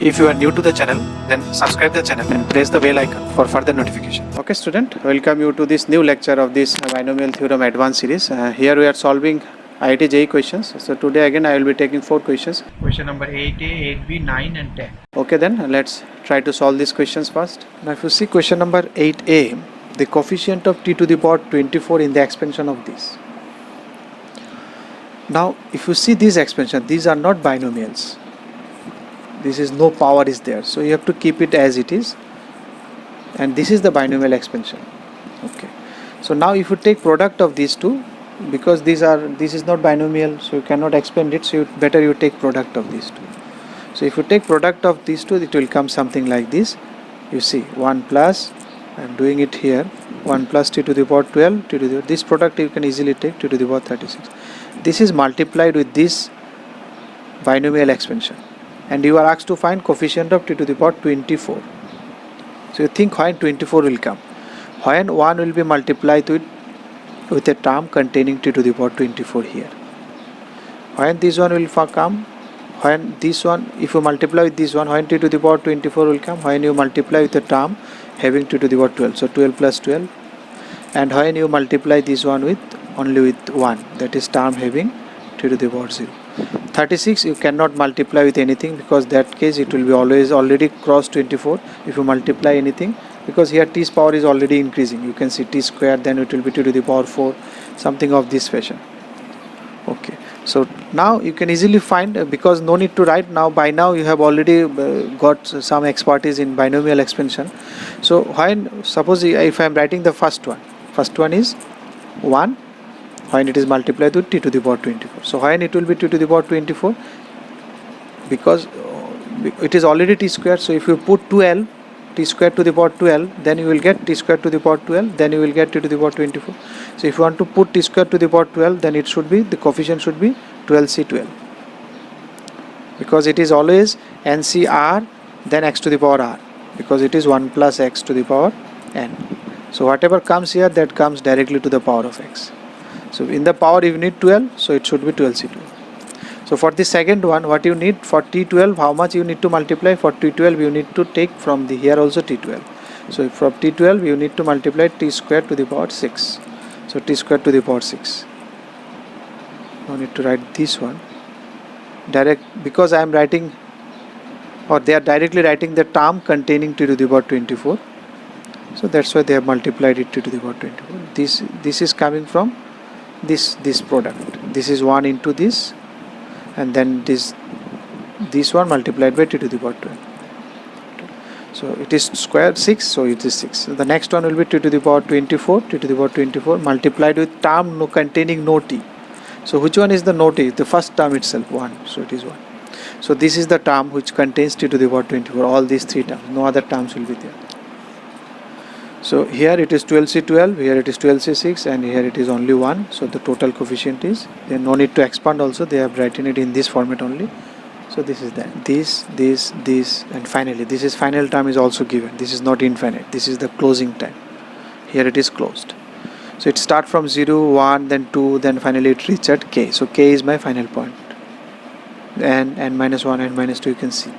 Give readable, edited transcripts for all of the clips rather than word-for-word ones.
If you are new to the channel, then subscribe the channel and press the bell icon for further notification. Okay student, welcome you to this new lecture of this binomial theorem advanced series. Here we are solving IIT JEE questions. So today again I will be taking 4 questions. Question number 8A, 8B, 9 and 10. Okay then, let's try to solve these questions first. Now if you see question number 8A, the coefficient of t to the power 24 in the expansion of this. Now if you see this expansion, these are not binomials. This is no power is there, so you have to keep it as it is, and this is the binomial expansion. Okay, so now if you take product of these two, because this is not binomial, so you cannot expand it, so better you take product of these two. So if you take product of these two, it will come something like this. You see 1 plus, I am doing it here, 1 plus t to the power 12 t to the, this product you can easily take t to the power 36. This is multiplied with this binomial expansion, and you are asked to find coefficient of t to the power 24. So you think when 24 will come, when 1 will be multiplied with a term containing t to the power 24 here, when this one will come, when this one, if you multiply with this one, when t to the power 24 will come, when you multiply with a term having t to the power 12, so 12 plus 12, and when you multiply this one with only with 1, that is term having t to the power 0. 36 you cannot multiply with anything, because that case it will be already cross 24 if you multiply anything, because here t's power is already increasing. You can see t square, then it will be t to the power 4, something of this fashion. Okay, so now you can easily find, because no need to write now, by now you have already got some expertise in binomial expansion. So when suppose if I am writing the first one is 1 when it is multiplied with t to the power 24. So when it will be t to the power 24, because it is already t square, so if you put 12 t square to the power 12, then you will get t square to the power 12, then you will get t to the power 24. So if you want to put t square to the power 12, then it should be, the coefficient should be 12c12, because it is always NCR then x to the power r, because it is 1 plus x to the power n. So whatever comes here, that comes directly to the power of x. So in the power you need 12, so it should be 12c12. So for the second one, what you need for t12, how much you need to multiply? For t12 you need to take from the here also t12. So from t12 you need to multiply t square to the power 6. So t square to the power 6. No need to write this one direct, because I am writing, or they are directly writing the term containing t to the power 24. So that's why they have multiplied it t to the power 24. This is coming from this product. This is 1 into this, and then this one multiplied by t to the power 12. So it is square 6, so it is 6. So the next one will be t to the power 24, t to the power 24 multiplied with term containing no t. So which one is the no t? The first term itself, 1, so it is 1. So this is the term which contains t to the power 24, all these 3 terms, no other terms will be there. So here it is 12c12, here it is 12c6, and here it is only 1. So the total coefficient is, there no need to expand also, they have written it in this format only. So this is that, this, and finally this is final term is also given. This is not infinite, this is the closing time. Here it is closed. So it start from 0, 1, then 2, then finally it reaches at k. So k is my final point, and n minus 1 and minus 2 you can see.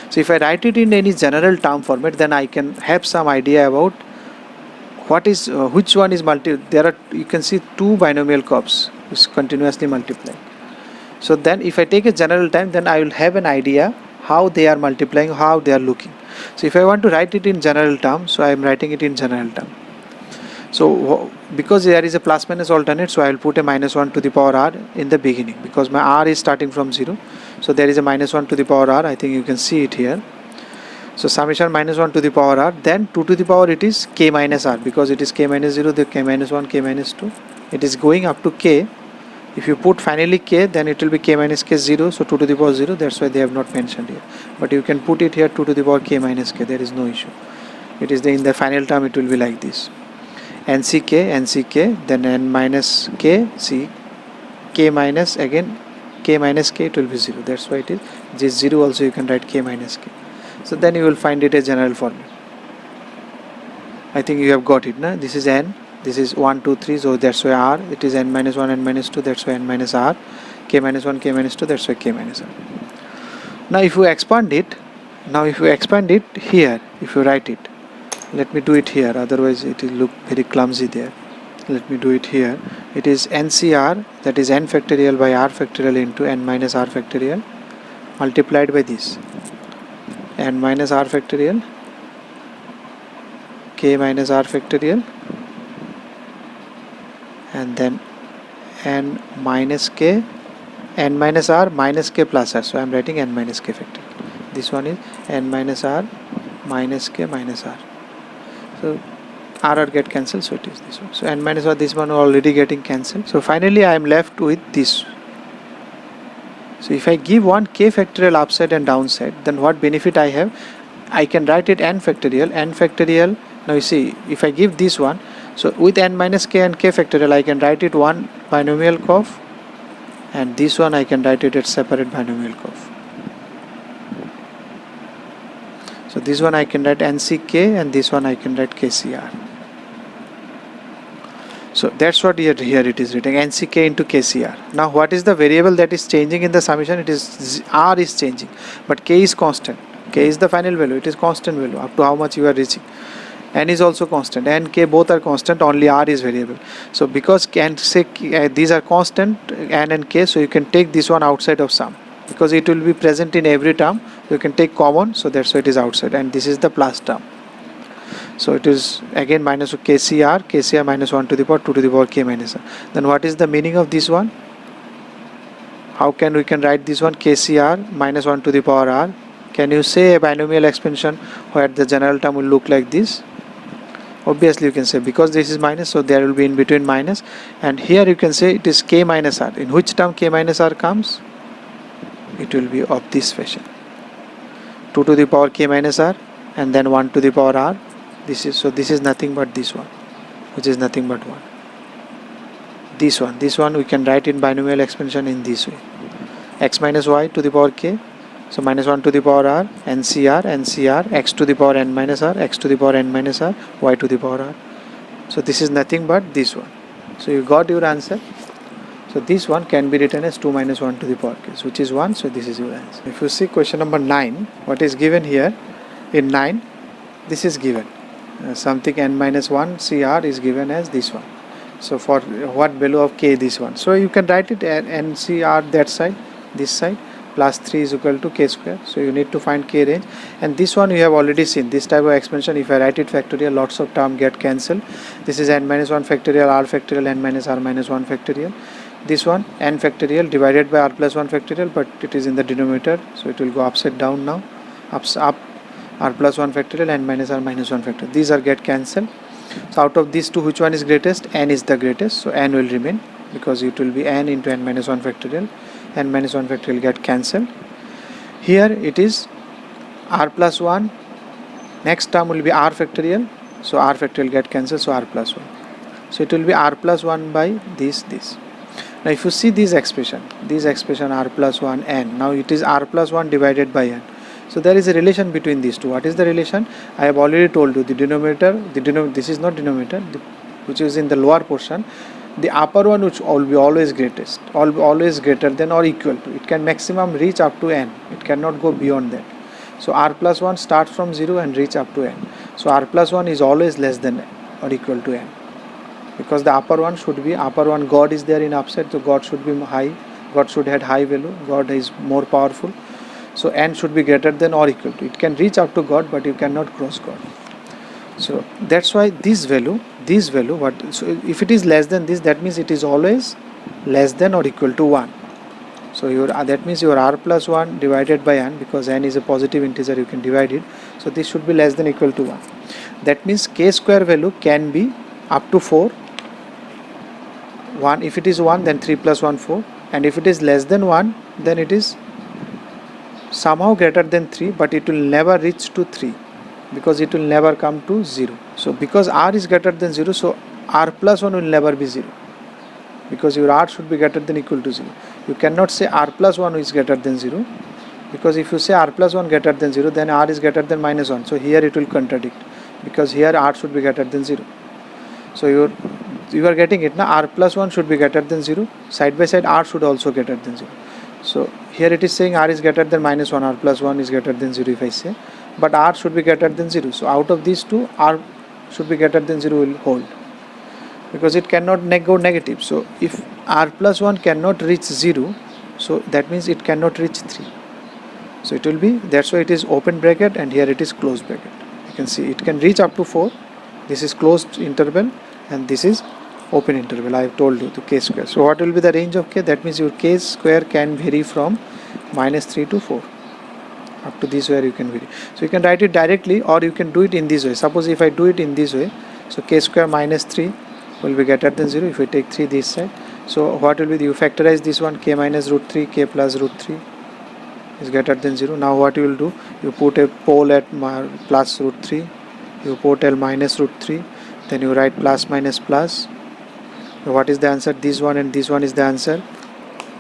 So if I write it in any general term format, then I can have some idea about what is which one is there are, you can see 2 binomial curves which continuously multiply. So then if I take a general time, then I will have an idea how they are multiplying, how they are looking. So if I want to write it in general term, so I am writing it in general term. So because there is a plus minus alternate, so I will put a minus 1 to the power r in the beginning, because my r is starting from 0. So there is a minus 1 to the power r, I think you can see it here. So summation minus 1 to the power r, then 2 to the power it is k minus r, because it is k minus 0, the k minus 1, k minus 2. It is going up to k. If you put finally k, then it will be k minus k 0, so 2 to the power 0, that's why they have not mentioned here. But you can put it here 2 to the power k minus k, there is no issue. It is in the final term it will be like this. nck, then n minus k, c, k minus, again k minus k, it will be 0. That's why it is this 0 also you can write k minus k. So then you will find it a general format. I think you have got it, na? This is n, this is 1, 2, 3, so that's why r, it is n minus 1, n minus 2, that's why n minus r, k minus 1, k minus 2, that's why k minus r. Now if you expand it, Now if you expand it here, if you write it, let me do it here, otherwise it will look very clumsy there. Let me do it here. It is NCR, that is n factorial by r factorial into n minus r factorial multiplied by this n minus r factorial k minus r factorial and then n minus k, n minus r minus k plus r, so I am writing n minus k factorial. This one is n minus r minus k minus r, so r get cancelled, so it is this one. So n minus r, this one already getting cancelled, so finally I am left with this. So if I give one k factorial upside and downside, then what benefit I have? I can write it n factorial. Now you see, if I give this one, so with n minus k and k factorial, I can write it one binomial curve, and this one I can write it as separate binomial curve. So this one I can write nck and this one I can write kcr. So that's what here it is written, nck into kcr. Now what is the variable that is changing in the summation? It is r is changing, but k is constant. K is the final value, it is constant value up to how much you are reaching. N is also constant, n, k both are constant, only r is variable. So because these are constant, n and k, so you can take this one outside of sum, because it will be present in every term. You can take common, so that's why it is outside, and this is the plus term. So it is again minus kcr minus 1 to the power 2 to the power k minus r. Then what is the meaning of this one? How can we write this one? Kcr minus 1 to the power r. Can you say a binomial expansion where the general term will look like this? Obviously you can say, because this is minus, so there will be in between minus, and here you can say it is k minus r. In which term k minus r comes? It will be of this fashion, 2 to the power k minus r and then 1 to the power r. This is nothing but this one, which is nothing but 1. This one we can write in binomial expansion in this way, x minus y to the power k, so minus 1 to the power r, NCR, x to the power n minus r, x to the power n minus r, y to the power r. So this is nothing but this one. So you got your answer. So this one can be written as 2 minus 1 to the power k, which is 1, so this is your answer. If you see question number 9, what is given here? In 9, this is given. Something n minus 1 CR is given as this one. So for what value of k, this one. So you can write it NCR that side, this side, plus 3 is equal to k square. So you need to find k range, and this one you have already seen. This type of expansion, if I write it factorial, lots of term get cancelled. This is n minus 1 factorial, r factorial, n minus r minus 1 factorial. This one n factorial divided by r plus 1 factorial, but it is in the denominator, so it will go upside down now, up r plus 1 factorial, n minus r minus 1 factorial. These are get cancelled. So out of these two, which one is greatest? N is the greatest, so n will remain, because it will be n into n minus 1 factorial. N minus 1 factorial get cancelled. Here it is r plus 1, next term will be r factorial, so r factorial get cancelled, so r plus 1. So it will be r plus 1 by this. Now if you see this expression r plus 1 n, now it is r plus 1 divided by n. So there is a relation between these two. What is the relation? I have already told you. The denominator, this is not denominator, which is in the lower portion. The upper one, which will be always greatest, always greater than or equal to. It can maximum reach up to n. It cannot go beyond that. So r plus 1 starts from 0 and reach up to n. So r plus 1 is always less than or equal to n. Because the upper one should be, God is there in upside, so God should be high. God should have high value. God is more powerful. So n should be greater than or equal to. It can reach up to God, but you cannot cross God. So that's why this value, so if it is less than this, that means it is always less than or equal to 1. So that means your r plus 1 divided by n, because n is a positive integer, you can divide it. So this should be less than or equal to 1. That means k square value can be up to 4. 1, if it is 1, then 3 plus 1 4, and if it is less than 1, then it is somehow greater than 3, but it will never reach to 3, because it will never come to 0. So because r is greater than 0, so r plus 1 will never be 0, because your r should be greater than or equal to 0. You cannot say r plus 1 is greater than 0, because if you say r plus 1 greater than 0, then r is greater than minus 1. So here it will contradict, because here r should be greater than 0. So you are getting it now. R plus 1 should be greater than 0. Side by side r should also greater than 0. So here it is saying r is greater than minus 1, r plus 1 is greater than 0 if I say, but r should be greater than 0. So out of these two, r should be greater than 0 will hold, because it cannot go negative. So if r plus 1 cannot reach 0, so that means it cannot reach 3. So it will be, that's why it is open bracket and here it is closed bracket. You can see it can reach up to 4. This is closed interval and this is open interval. I have told you the k square. So what will be the range of k? That means your k square can vary from minus 3 to 4. Up to this where you can vary. So you can write it directly, or you can do it in this way. Suppose if I do it in this way, so k square minus 3 will be greater than 0 if we take 3 this side. So what will be, you factorize this one, k minus root 3, k plus root 3 is greater than 0. Now what you will do, you put a pole at plus root 3, you put L minus root 3, then you write plus minus plus. So what is the answer? This one and this one is the answer,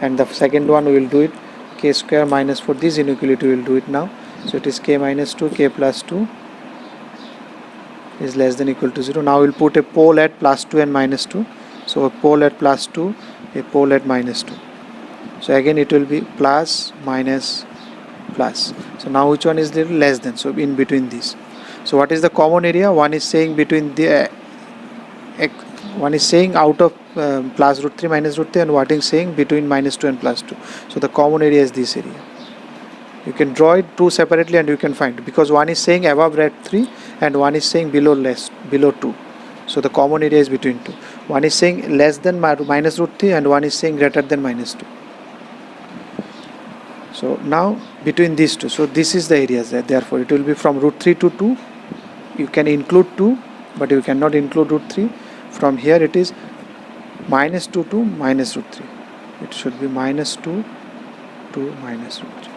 and the second one we will do it, k square minus 4, this inequality we will do it now. So it is k minus 2, k plus 2 is less than equal to 0. Now we will put a pole at plus 2 and minus 2. So a pole at plus 2, a pole at minus 2. So again it will be plus minus plus. So now which one is little less than? So in between these. So what is the common area? One is saying between the one is saying out of plus root 3 minus root 3, and what is saying between minus 2 and plus 2. So the common area is this area. You can draw it two separately and you can find, because one is saying above root 3 and one is saying below 2. So the common area is between two. One is saying less than minus root 3 and one is saying greater than minus 2. So now between these two, so this is the areas there. Therefore it will be from root 3 to 2. You can include 2, but you cannot include root 3. From here it is minus 2 to minus root 3. It should be minus 2 to minus root 3.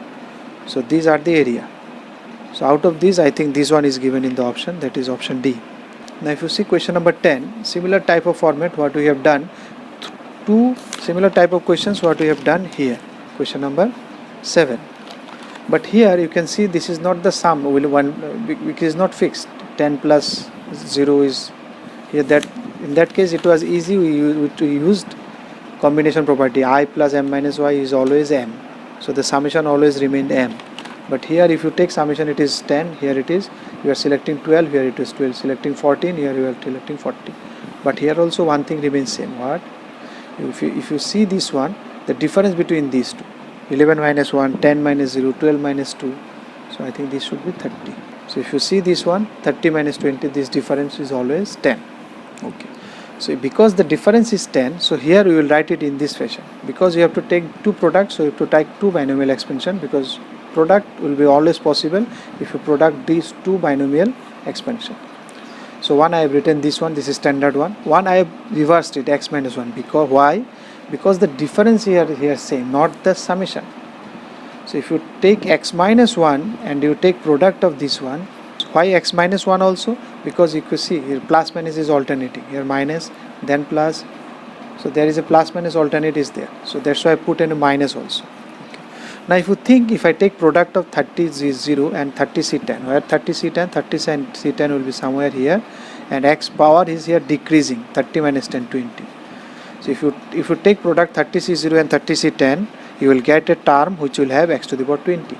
So these are the area. So out of these, I think this one is given in the option, that is option D. Now if you see question number 10, similar type of format what we have done, two similar type of questions what we have done here, question number 7. But here you can see this is not the sum, which is not fixed. 10 plus 0 is here. That in that case it was easy, we used combination property, I plus m minus y is always m. So the summation always remained m. But here if you take summation, it is 10, here it is, you are selecting 12, here it is 12, selecting 14, here you are selecting 40. But here also one thing remains same. What? If you see this one, the difference between these two, 11 minus 1, 10 minus 0, 12 minus 2, so I think this should be 30. So if you see this one, 30 minus 20, this difference is always 10. Okay. So because the difference is 10, so here we will write it in this fashion. Because you have to take two products, so you have to take two binomial expansion, because product will be always possible if you product these two binomial expansion. So one I have written this one, this is standard one. One I have reversed it, x minus 1. Because why? Because the difference here same, not the summation. So if you take x minus 1 and you take product of this one, why x minus 1 also? Because you can see here plus minus is alternating, here minus then plus, so there is a plus minus alternate is there, so that's why I put in a minus also. Okay. Now if you think, if I take product of 30c0 and 30c10, where 30c10, 30c10 will be somewhere here, and x power is here decreasing, 30 minus 10, 20. So if you take product 30c0 and 30c10, you will get a term which will have x to the power 20.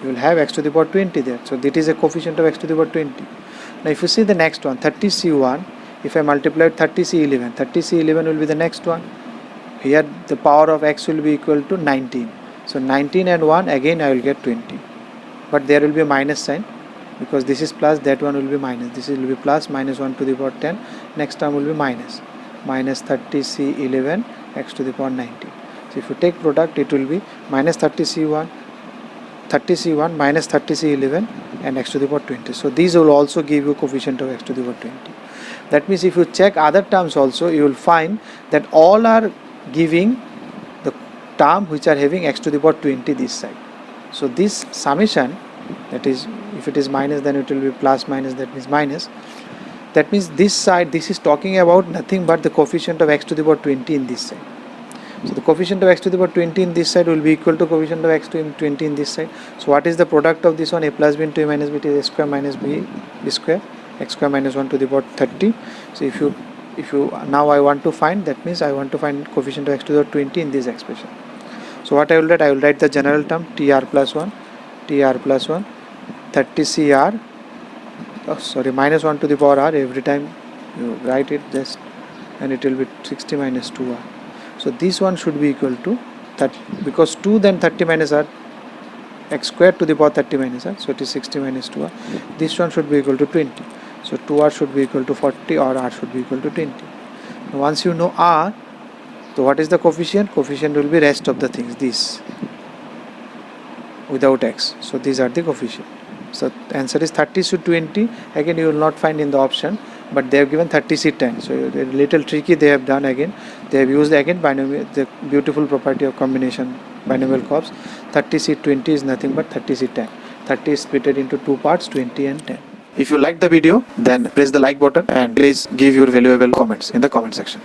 You will have x to the power 20 there. So that is a coefficient of x to the power 20. Now if you see the next one, 30c1, if I multiply with 30c11, 30c11 will be the next one. Here the power of x will be equal to 19. So 19 and 1, again I will get 20. But there will be a minus sign, because this is plus, that one will be minus. This will be plus, minus 1 to the power 10. Next term will be minus. Minus 30c11 x to the power 19. So if you take product, it will be minus 30c1 minus 30c11 and x to the power 20. So these will also give you coefficient of x to the power 20. That means if you check other terms also, you will find that all are giving the term which are having x to the power 20 this side. So this summation, that is, if it is minus, then it will be plus minus, that means minus. That means this side, this is talking about nothing but the coefficient of x to the power 20 in this side. So the coefficient of x to the power 20 in this side will be equal to coefficient of x to the 20 in this side. So what is the product of this one? A plus b into a minus b, it is a square minus b square, x square minus 1 to the power 30. So if you now I want to find, that means I want to find coefficient of x to the power 20 in this expression. So what I will write the general term TR plus 1, TR plus 1, 30CR, minus 1 to the power R, every time you write it just, and it will be 60 minus 2R. So this one should be equal to that, because 2 then 30 minus R, x squared to the power 30 minus R, so it is 60 minus 2R. This one should be equal to 20. So 2R should be equal to 40 or R should be equal to 20. Now once you know R, so what is the coefficient? Coefficient will be rest of the things, this, without x. So these are the coefficient. So answer is 30 to 20. Again you will not find in the option, but they have given 30C10. So a little tricky they have done again. They have used again binomial, the beautiful property of combination binomial curves. 30C20 is nothing but 30C10. 30 is split into two parts, 20 and 10. If you like the video, then press the like button and please give your valuable comments in the comment section.